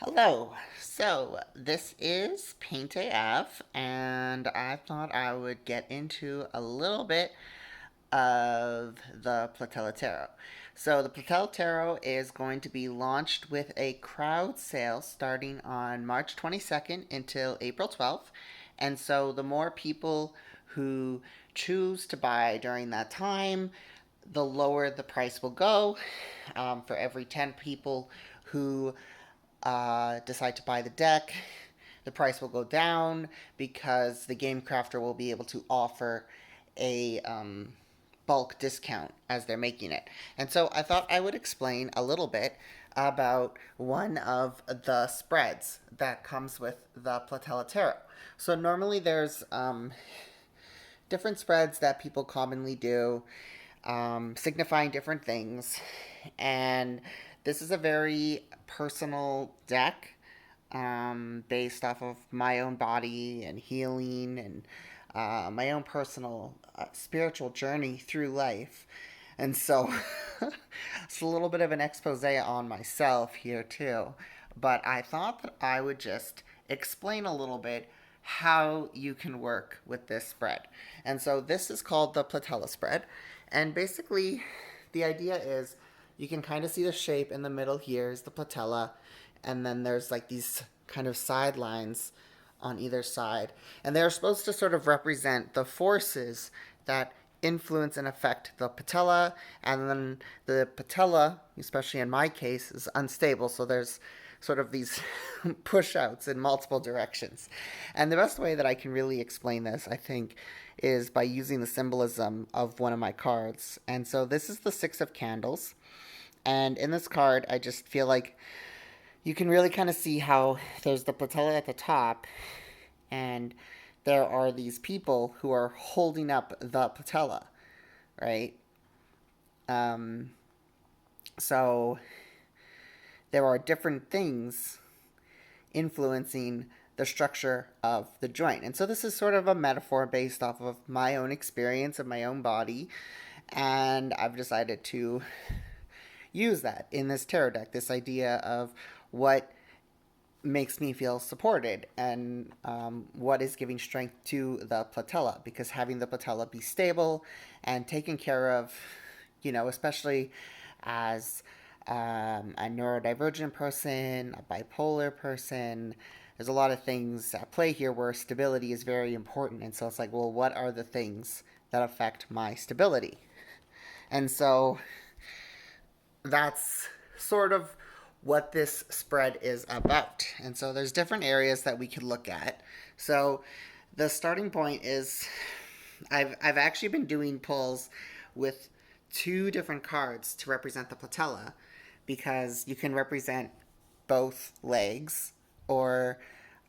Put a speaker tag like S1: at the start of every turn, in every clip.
S1: Hello. So, this is Paint AF, and I thought I would get into a little bit of the Platella Tarot. So, the Platella Tarot is going to be launched with a crowd sale starting on March 22nd until April 12th. And so, the more people who choose to buy during that time, the lower the price will go. For every 10 people who decide to buy the deck, the price will go down because the game crafter will be able to offer a bulk discount as they're making it. And so I thought I would explain a little bit about one of the spreads that comes with the Platella Tarot. So normally there's different spreads that people commonly do, signifying different things. And this is a very personal deck, based off of my own body and healing and my own personal spiritual journey through life. And so it's a little bit of an expose on myself here, too. But I thought that I would just explain a little bit how you can work with this spread. And so this is called the Patella spread. And basically, the idea is you can kind of see the shape in the middle here is the patella, and then there's like these kind of sidelines on either side. And they're supposed to sort of represent the forces that influence and affect the patella, and then the patella, especially in my case, is unstable, so there's sort of these push outs in multiple directions. And the best way that I can really explain this, I think, is by using the symbolism of one of my cards. And so this is the Six of Candles. And in this card, I just feel like you can really kind of see how there's the patella at the top, and there are these people who are holding up the patella, right? Um, so there are different things influencing the structure of the joint. And so this is sort of a metaphor based off of my own experience of my own body. And I've decided to use that in this tarot deck, this idea of what makes me feel supported and what is giving strength to the patella, because having the patella be stable and taken care of, especially as a neurodivergent person, a bipolar person, there's a lot of things at play here where stability is very important. And so it's like, well, what are the things that affect my stability? And so that's sort of what this spread is about. And so there's different areas that we could look at. So the starting point is I've actually been doing pulls with two different cards to represent the patella, because you can represent both legs, or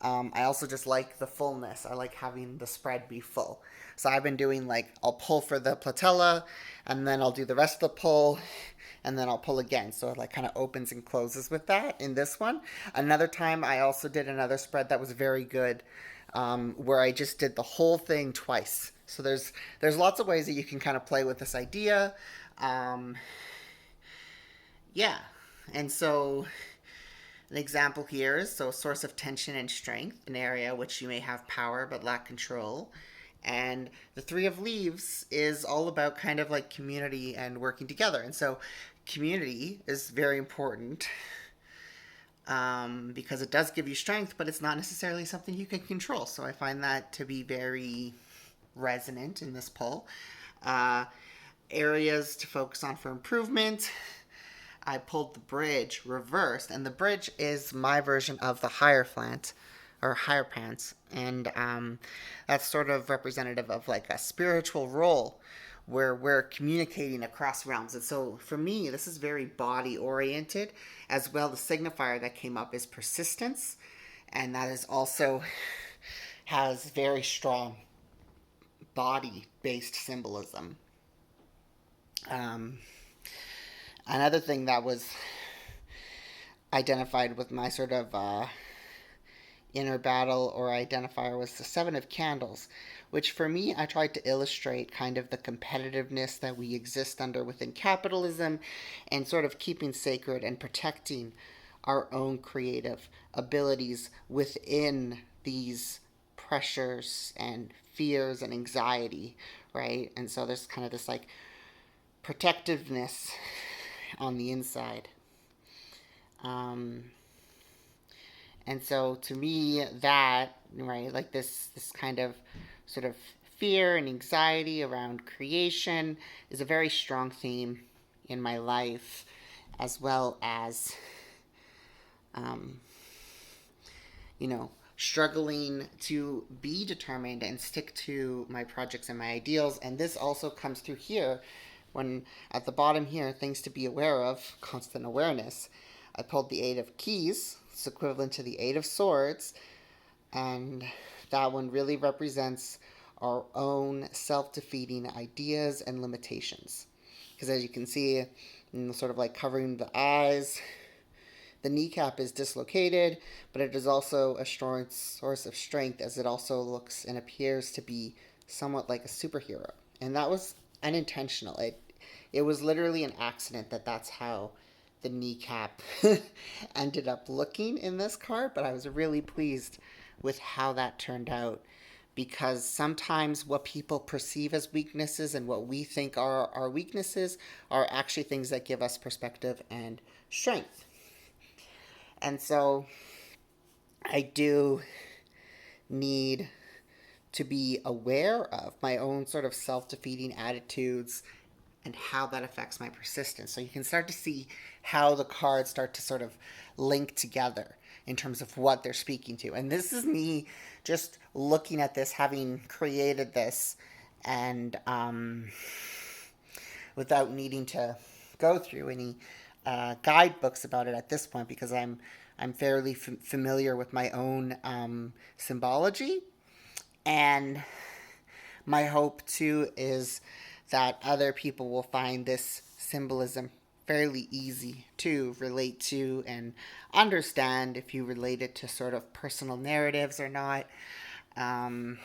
S1: I also just like the fullness. I like having the spread be full. So I've been doing, like, I'll pull for the patella, and then I'll do the rest of the pull, and then I'll pull again. So it like kind of opens and closes with that in this one. Another time I also did another spread that was very good, where I just did the whole thing twice. So there's lots of ways that you can kind of play with this idea. Um, yeah. And so an example here is, so a source of tension and strength, an area which you may have power but lack control. And the Three of Leaves is all about kind of like community and working together. And so community is very important, because it does give you strength, but it's not necessarily something you can control. So I find that to be very resonant in this poll. Areas to focus on for improvement. I pulled the bridge reversed, and the bridge is my version of the Hierophant or Hierophant, and that's sort of representative of like a spiritual role where we're communicating across realms. And so for me, this is very body oriented as well. The signifier that came up is persistence, and that is also has very strong body based symbolism. Um, Another thing that was identified with my sort of inner battle or identifier was the Seven of Candles, which for me I tried to illustrate kind of the competitiveness that we exist under within capitalism, and sort of keeping sacred and protecting our own creative abilities within these pressures and fears and anxiety, right? And so there's kind of this like protectiveness on the inside. Um, and so to me, that, right, like this kind of sort of fear and anxiety around creation is a very strong theme in my life, as well as, um, you know, struggling to be determined and stick to my projects and my ideals. And this also comes through here when at the bottom here, things to be aware of, constant awareness. I pulled the Eight of Keys. It's equivalent to the Eight of Swords. And that one really represents our own self-defeating ideas and limitations. Because as you can see, sort of like covering the eyes, the kneecap is dislocated, but it is also a strong source of strength as it also looks and appears to be somewhat like a superhero. And that was unintentional. It was literally an accident that that's how the kneecap ended up looking in this card, but I was really pleased with how that turned out because sometimes what people perceive as weaknesses and what we think are our weaknesses are actually things that give us perspective and strength. And so I do need to be aware of my own sort of self-defeating attitudes and how that affects my persistence. So you can start to see how the cards start to sort of link together in terms of what they're speaking to. And this is me just looking at this, having created this, and without needing to go through any guidebooks about it at this point, because I'm fairly familiar with my own symbology, and my hope too is that other people will find this symbolism fairly easy to relate to and understand if you relate it to sort of personal narratives or not. And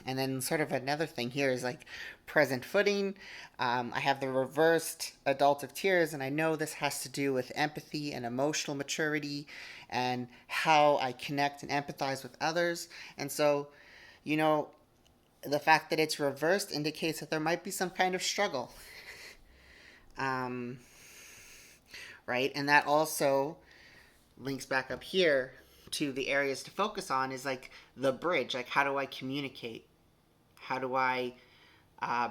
S1: then sort of another thing here is like present footing. I have the reversed adult of tears, and I know this has to do with empathy and emotional maturity and how I connect and empathize with others. And so, you know, the fact that it's reversed indicates that there might be some kind of struggle. Um, right? And that also links back up here to the areas to focus on is like the bridge. Like, how do I communicate? How do I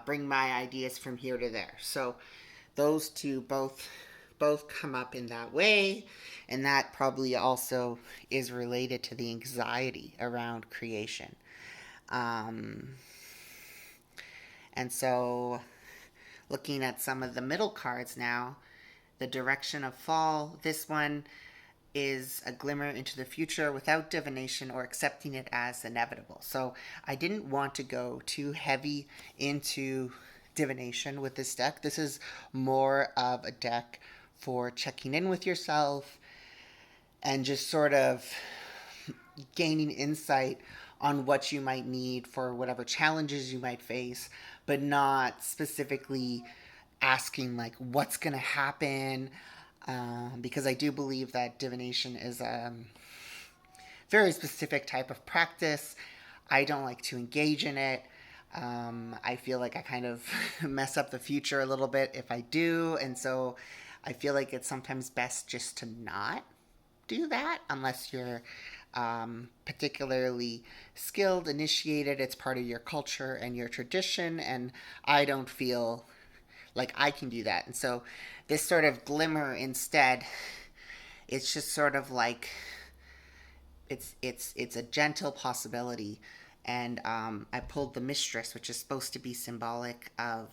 S1: bring my ideas from here to there? So those two both come up in that way, and that probably also is related to the anxiety around creation. Um, and so looking at some of the middle cards now, the direction of fall, this one is a glimmer into the future without divination or accepting it as inevitable. So I didn't want to go too heavy into divination with this deck. This is more of a deck for checking in with yourself and just sort of gaining insight on what you might need for whatever challenges you might face, but not specifically asking like what's going to happen, because I do believe that divination is a very specific type of practice. I don't like to engage in it. I feel like I kind of mess up the future a little bit if I do, and so I feel like it's sometimes best just to not do that unless you're particularly skilled, initiated, it's part of your culture and your tradition, and I don't feel like I can do that. And so this sort of glimmer instead, it's just sort of like it's a gentle possibility. And I pulled the Mistress, which is supposed to be symbolic of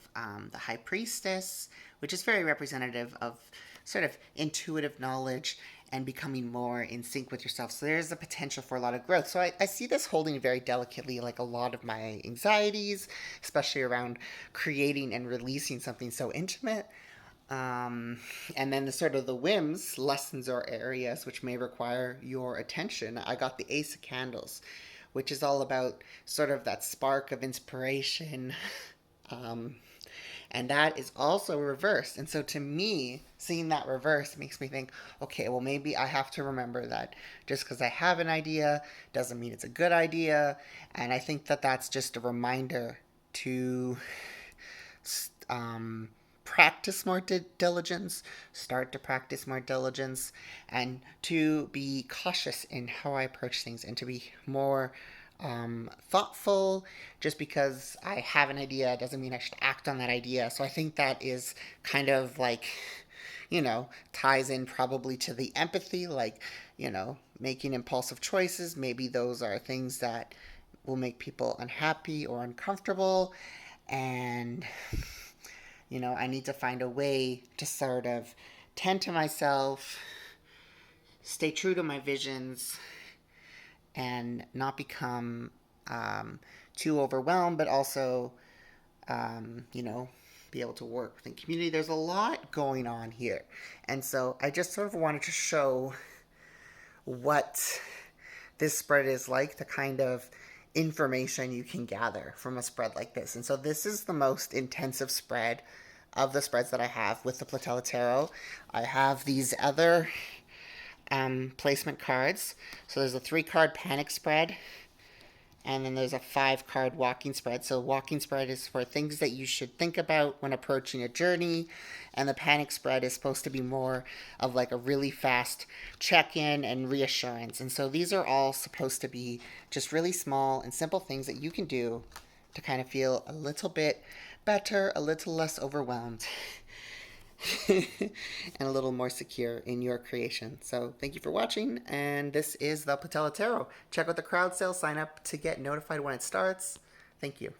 S1: the High Priestess, which is very representative of sort of intuitive knowledge and becoming more in sync with yourself. So there's a potential for a lot of growth. So I see this holding very delicately, like a lot of my anxieties, especially around creating and releasing something so intimate. And then the sort of the whims, lessons, or areas which may require your attention. I got the Ace of Candles, which is all about sort of that spark of inspiration, And that is also reversed. And so to me, seeing that reverse makes me think, okay, well, maybe I have to remember that just because I have an idea doesn't mean it's a good idea. And I think that that's just a reminder to um, practice more diligence, start to practice more diligence, and to be cautious in how I approach things and to be more thoughtful. Just because I have an idea doesn't mean I should act on that idea. So I think that is kind of like, ties in probably to the empathy, like, making impulsive choices. Maybe those are things that will make people unhappy or uncomfortable. And I need to find a way to sort of tend to myself, stay true to my visions, and not become too overwhelmed, but also, be able to work within community. There's a lot going on here. And so I just sort of wanted to show what this spread is like, the kind of information you can gather from a spread like this. And so this is the most intensive spread of the spreads that I have with the Patella Tarot. I have these other placement cards. So there's a 3-card panic spread, and then there's a 5-card walking spread. So walking spread is for things that you should think about when approaching a journey, and the panic spread is supposed to be more of like a really fast check-in and reassurance. And so these are all supposed to be just really small and simple things that you can do to kind of feel a little bit better, a little less overwhelmed, and a little more secure in your creation. So thank you for watching, and this is the Patella Tarot. Check out the crowd sale, sign up to get notified when it starts. Thank you.